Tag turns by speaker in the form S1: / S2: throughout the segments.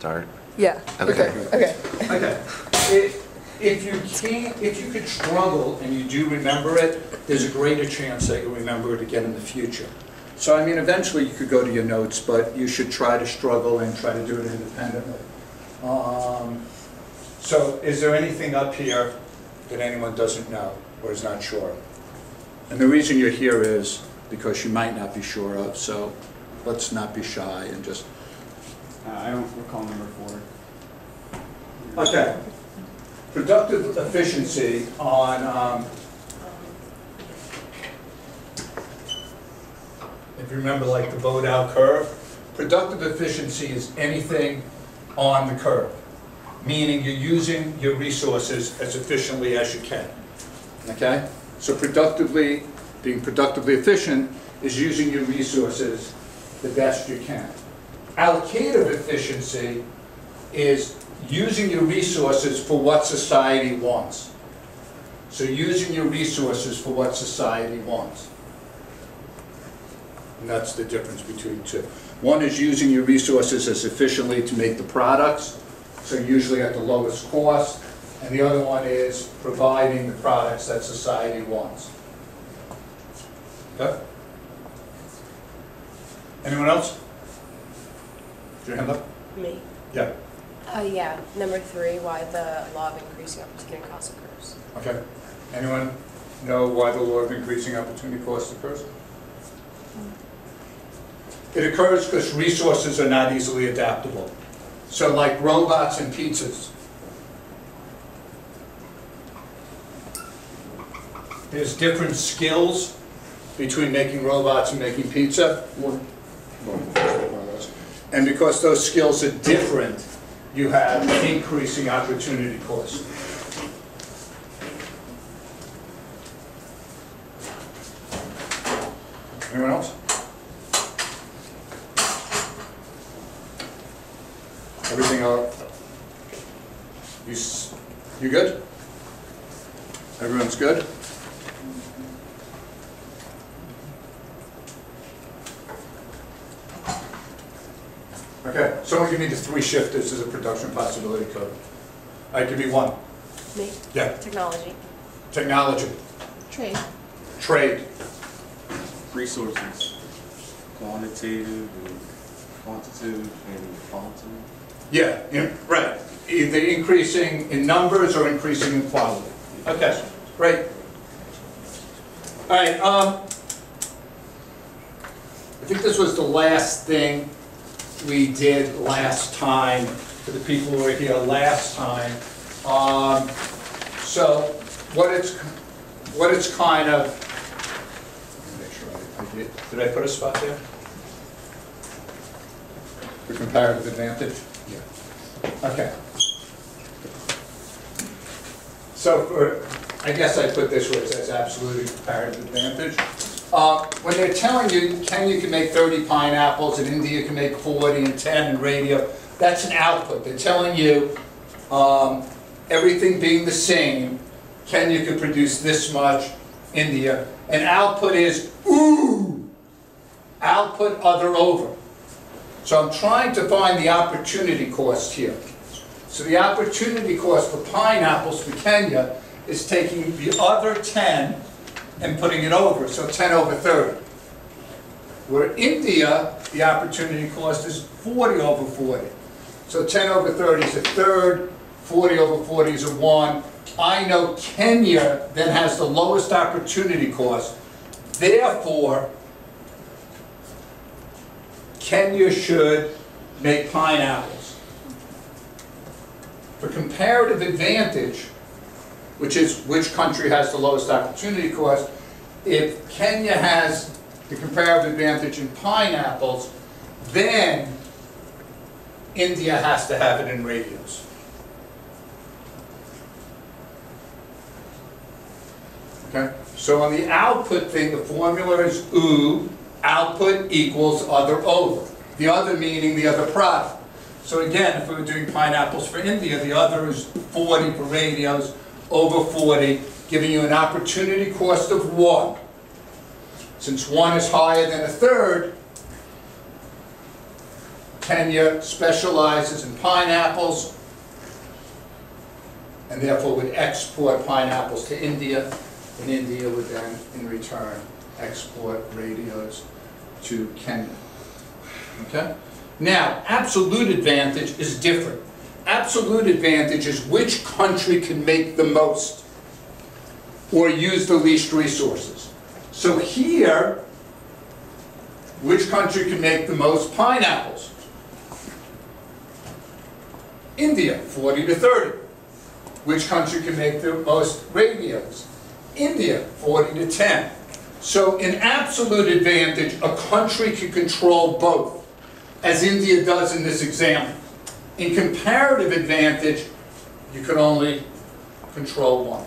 S1: start?
S2: Yeah.
S1: Okay.
S2: Okay.
S3: Okay. If you could struggle and you do remember it, there's a greater chance that you'll remember it again in the future. So I mean, eventually you could go to your notes, but you should try to struggle and try to do it independently. So is there anything up here that anyone doesn't know or is not sure of? And the reason you're here is because you might not be sure of, so let's not be shy and just...
S4: I don't recall number 4.
S3: Okay. Productive efficiency on, if you remember like the Bodal curve, productive efficiency is anything on the curve, meaning you're using your resources as efficiently as you can. Okay? So being productively efficient is using your resources the best you can. Allocative efficiency is using your resources for what society wants. So using your resources for what society wants. And that's the difference between two. One is using your resources as efficiently to make the products, so usually at the lowest cost, and the other one is providing the products that society wants. Okay? Anyone else? Put your hand up.
S5: Me.
S3: Yeah.
S5: Yeah, number 3, why the law of increasing opportunity cost occurs.
S3: Okay. Anyone know why the law of increasing opportunity cost occurs? It occurs because resources are not easily adaptable. So like robots and pizzas. There's different skills between making robots and making pizza. And because those skills are different, you have increasing opportunity cost. Anyone else? Everything out? You good? Everyone's good? Okay, someone give me the 3 shifters as a production possibility code. I give me 1.
S5: Me.
S3: Yeah.
S5: Technology.
S3: Technology.
S2: Trade.
S3: Trade.
S4: Resources. Quantitative, and qualitative.
S3: Yeah, right. Either increasing in numbers or increasing in quality. Okay, great. All right, I think this was the last thing we did last time, for the people who were here last time. So what it's kind of, let me make sure did I put a spot there? For comparative advantage? Yeah. Okay. So I guess I put this where it says absolute comparative advantage. When they're telling you, Kenya can make 30 pineapples and India can make 40 and 10 in radio, that's an output. They're telling you, everything being the same, Kenya could produce this much, India. And output is, ooh, output other over. So I'm trying to find the opportunity cost here. So the opportunity cost for pineapples for Kenya is taking the other 10 and putting it over, so 10 over 30. Where India, the opportunity cost is 40 over 40. So 10 over 30 is a third, 40 over 40 is a 1. I know Kenya then has the lowest opportunity cost. Therefore, Kenya should make pineapples. For comparative advantage, which is which country has the lowest opportunity cost, if Kenya has the comparative advantage in pineapples, then India has to have it in radios. Okay? So on the output thing, the formula is OO, output equals other over. The other meaning the other product. So again, if we were doing pineapples for India, the other is 40 for radios, over 40, giving you an opportunity cost of 1. Since 1 is higher than a third, Kenya specializes in pineapples and therefore would export pineapples to India, and India would then, in return, export radios to Kenya. Okay? Now, absolute advantage is different. Absolute advantage is which country can make the most or use the least resources. So here, which country can make the most pineapples? India, 40 to 30. Which country can make the most radios? India, 40 to 10. So in absolute advantage, a country can control both, as India does in this example. In comparative advantage, you can only control one.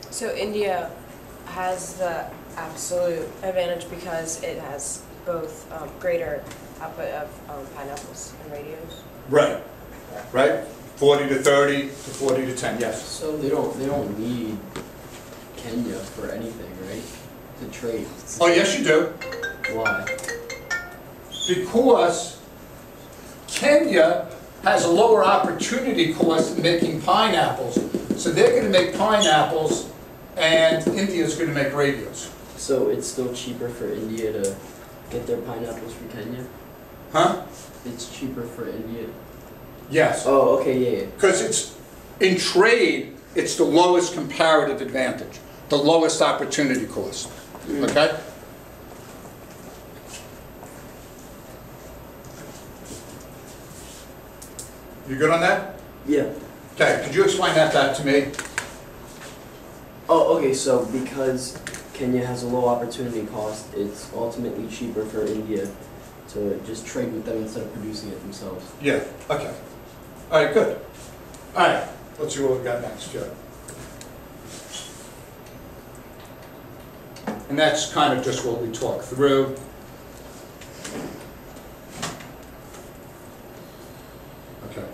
S5: So India has the absolute advantage because it has both greater output of pineapples and radios.
S3: Right. Right? 40 to 30 to 40 to 10, yes.
S1: So they don't need Kenya for anything, right? To trade.
S3: Oh, yes you do.
S1: Why?
S3: Because Kenya has a lower opportunity cost in making pineapples. So they're going to make pineapples and India's going to make radios.
S1: So it's still cheaper for India to get their pineapples from Kenya?
S3: Huh?
S1: It's cheaper for India.
S3: Yes.
S1: Oh, okay, yeah.
S3: Because it's, in trade, it's the lowest comparative advantage, the lowest opportunity cost. Okay? You good on that?
S1: Yeah.
S3: Okay, could you explain that back to me?
S1: Oh, okay, so because Kenya has a low opportunity cost, it's ultimately cheaper for India to just trade with them instead of producing it themselves.
S3: Yeah, okay. All right, good. All right, let's see what we got next, Joe. And that's kind of just what we talked through. Okay.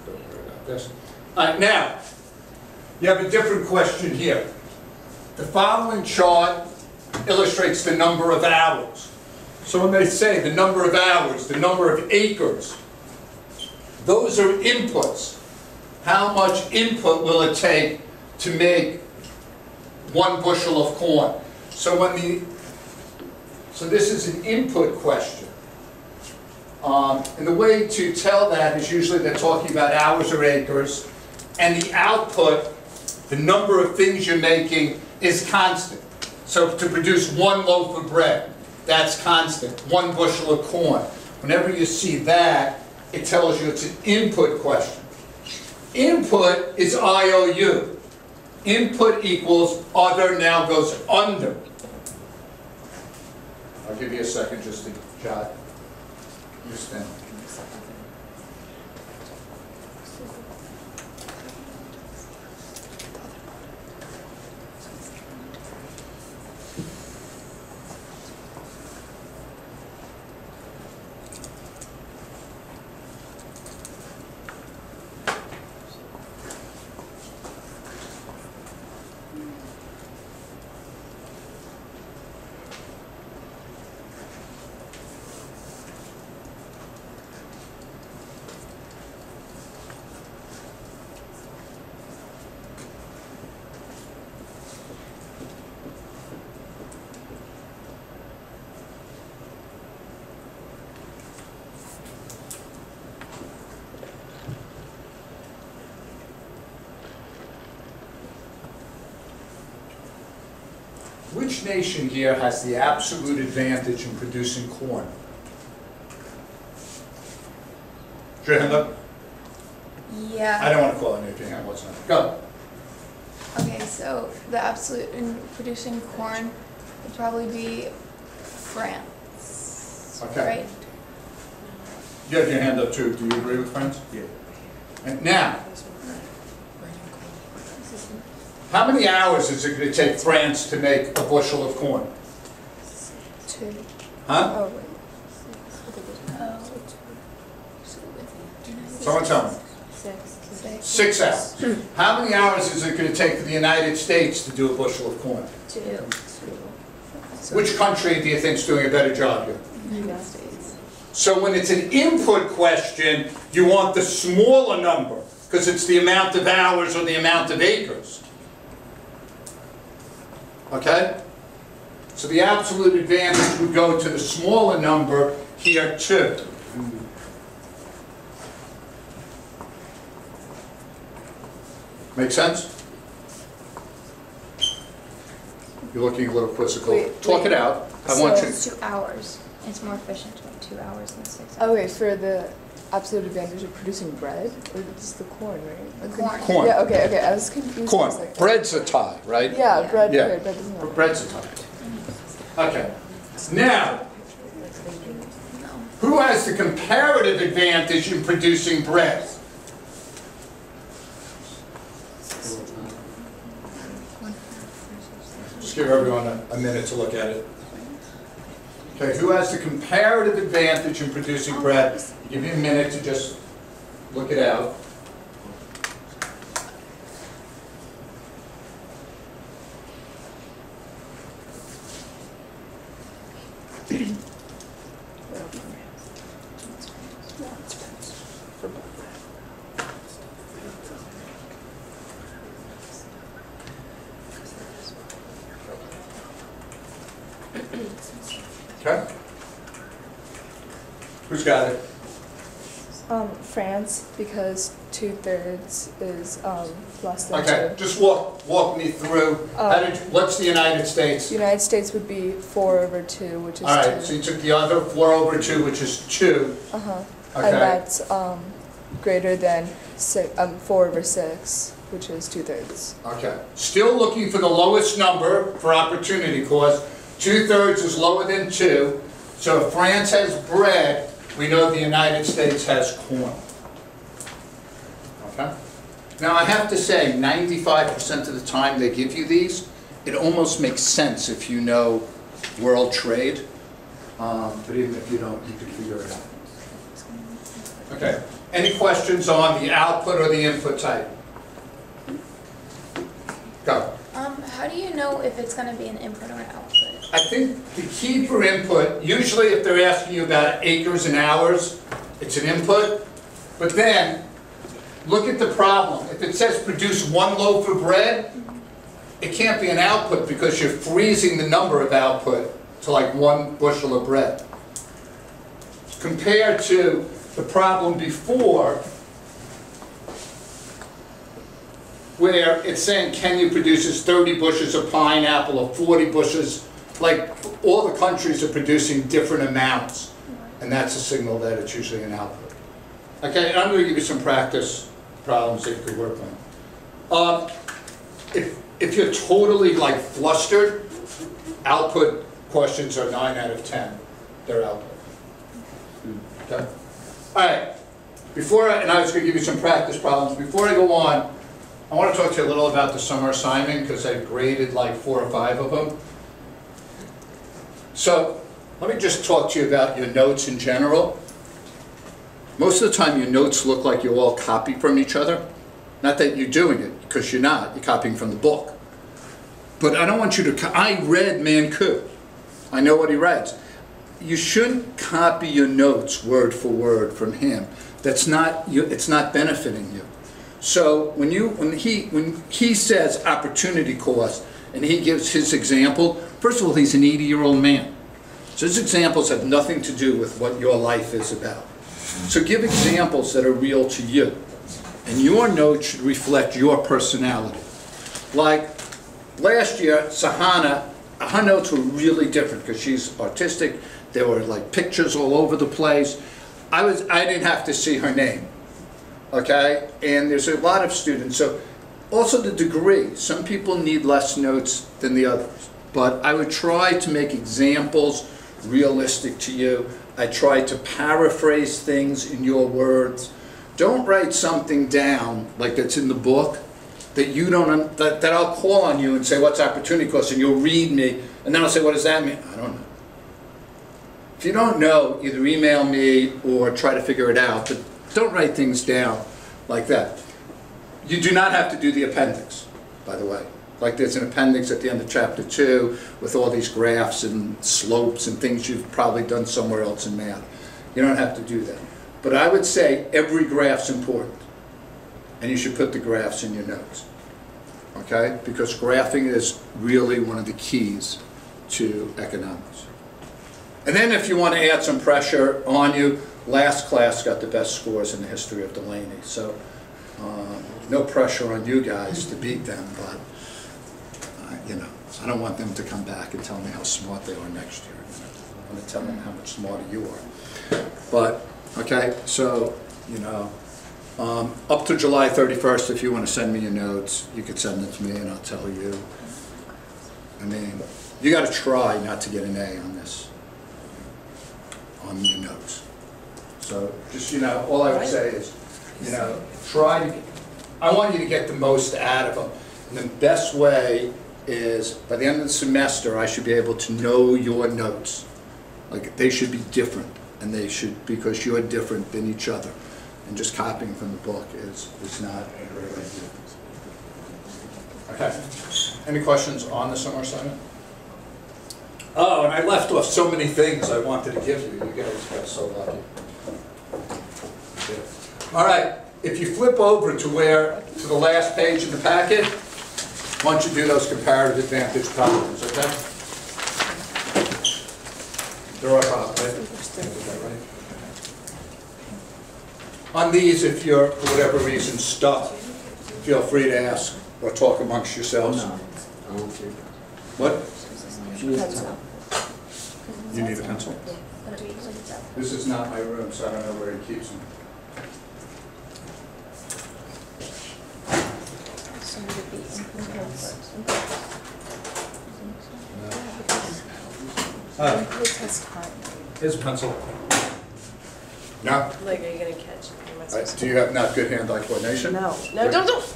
S3: Don't worry about this. All right, now, you have a different question here. The following chart illustrates the number of hours. So when they say the number of hours, the number of acres, those are inputs. How much input will it take to make 1 bushel of corn? So so this is an input question. And the way to tell that is usually they're talking about hours or acres, and the output, the number of things you're making, is constant. So to produce 1 loaf of bread, that's constant. 1 bushel of corn. Whenever you see that, it tells you it's an input question. Input is IOU. Input equals other now goes under. I'll give you a second just to jot this down. Which nation here has the absolute advantage in producing corn? Is your hand up?
S2: Yeah.
S3: I don't want to call it anything I wasn't. Go.
S2: Okay, so the absolute in producing corn would probably be France.
S3: Okay.
S2: Right?
S3: You have your hand up too. Do you agree with France?
S4: Yeah.
S3: And now, how many hours is it going to take France to make a bushel of corn?
S2: 2.
S3: Huh?
S2: Oh, wait.
S3: Someone tell me.
S5: 6.
S3: 6 hours. How many hours is it going to take for the United States to do a bushel of corn?
S2: 2.
S3: Which country do you think is doing a better job here?
S2: United States.
S3: So when it's an input question, you want the smaller number, because it's the amount of hours or the amount of acres. Okay? So the absolute advantage would go to the smaller number here too. Make sense? You're looking a little quizzical.
S6: Wait,
S3: Talk
S6: wait.
S3: it out. I want you.
S2: It's 2 hours. It's more efficient to make 2 hours than 6 hours.
S6: Okay, for the absolute advantage of producing bread, or just the corn, right?
S2: The corn.
S3: Corn.
S6: Yeah, okay, I was confused.
S3: Corn.
S6: I was like,
S3: Bread's a tie, right?
S6: Yeah, bread,
S3: Yeah.
S6: bread doesn't matter.
S3: Bread's a tie. Okay. Now,
S2: No.
S3: who has the comparative advantage in producing bread? Just give everyone a minute to look at it. Okay, who has the comparative advantage in producing bread? Give you a minute to just look it out. Okay? Who's got it?
S6: France, because 2/3 is less than
S3: Okay,
S6: 2.
S3: just walk me through. What's the United States?
S6: United States would be 4/2, which is 2.
S3: All right, so you took the other 4/2, which is 2.
S6: Uh-huh.
S3: Okay.
S6: And that's greater than 4/6, which is 2/3.
S3: Okay. Still looking for the lowest number for opportunity cost. 2/3 is lower than 2. So if France has bread, we know the United States has corn. Okay? Now I have to say, 95% of the time they give you these, it almost makes sense if you know world trade. But even if you don't, you can figure it out. Okay. Any questions on the output or the input type? Go.
S2: How do you know if it's going to be an input or an output?
S3: I think the key for input, usually if they're asking you about acres and hours, it's an input. But then, look at the problem. If it says produce 1 loaf of bread, it can't be an output because you're freezing the number of output to like 1 bushel of bread. Compared to the problem before, where it's saying, can you produce 30 bushels of pineapple or 40 bushels, like all the countries are producing different amounts, and that's a signal that it's usually an output. Okay, and I'm going to give you some practice problems that you could work on. If you're totally like flustered, output questions are 9 out of 10. They're output. Okay? All right. And I was going to give you some practice problems. Before I go on, I want to talk to you a little about the summer assignment because I graded like 4 or 5 of them. So let me just talk to you about your notes in general. Most of the time your notes look like you all copy from each other. Not that you're doing it, because you're not. You're copying from the book. But I don't want you to, I read Manku. I know what he writes. You shouldn't copy your notes word for word from him. It's not benefiting you. So when he says opportunity cost, and he gives his example, first of all, he's an 80-year-old man. So his examples have nothing to do with what your life is about. So give examples that are real to you. And your notes should reflect your personality. Like last year, Sahana, her notes were really different because she's autistic. There were like pictures all over the place. I didn't have to see her name. Okay? And there's a lot of students. So also the degree. Some people need less notes than the others. But I would try to make examples realistic to you. I try to paraphrase things in your words. Don't write something down like that's in the book that you don't, that I'll call on you and say, what's opportunity cost? And you'll read me, and then I'll say, what does that mean? I don't know. If you don't know, either email me or try to figure it out, but don't write things down like that. You do not have to do the appendix, by the way. Like there's an appendix at the end of chapter 2 with all these graphs and slopes and things you've probably done somewhere else in math. You don't have to do that. But I would say every graph's important. And you should put the graphs in your notes. Okay? Because graphing is really one of the keys to economics. And then if you want to add some pressure on you, last class got the best scores in the history of Delaney. So no pressure on you guys to beat them, but you know, I don't want them to come back and tell me how smart they are next year. I want to tell them how much smarter you are. But, okay, so, you know, up to July 31st, if you want to send me your notes, you could send it to me and I'll tell you. I mean, you got to try not to get an A on this, on your notes. So just, you know, all I would say is, you know, try to, I want you to get the most out of them. And the best way is, by the end of the semester, I should be able to know your notes. Like, they should be different, and they should, because you're different than each other. And just copying from the book is not a great idea. Okay. Any questions on the summer assignment? Oh, and I left off so many things I wanted to give you. You guys got so lucky. All right. If you flip over to the last page in the packet, why don't you do those comparative advantage problems, okay? There are problems, right? Is that right? On these, if you're, for whatever reason, stuck, feel free to ask or talk amongst yourselves.
S1: No, I don't care.
S3: What?
S1: She needs a pen.
S3: You need a pencil? This is not my room, so I don't know where he keeps them. Here's a pencil. No?
S5: Like, are you gonna catch? Am I supposed
S3: Do you have not good hand-eye coordination?
S5: to- No, don't.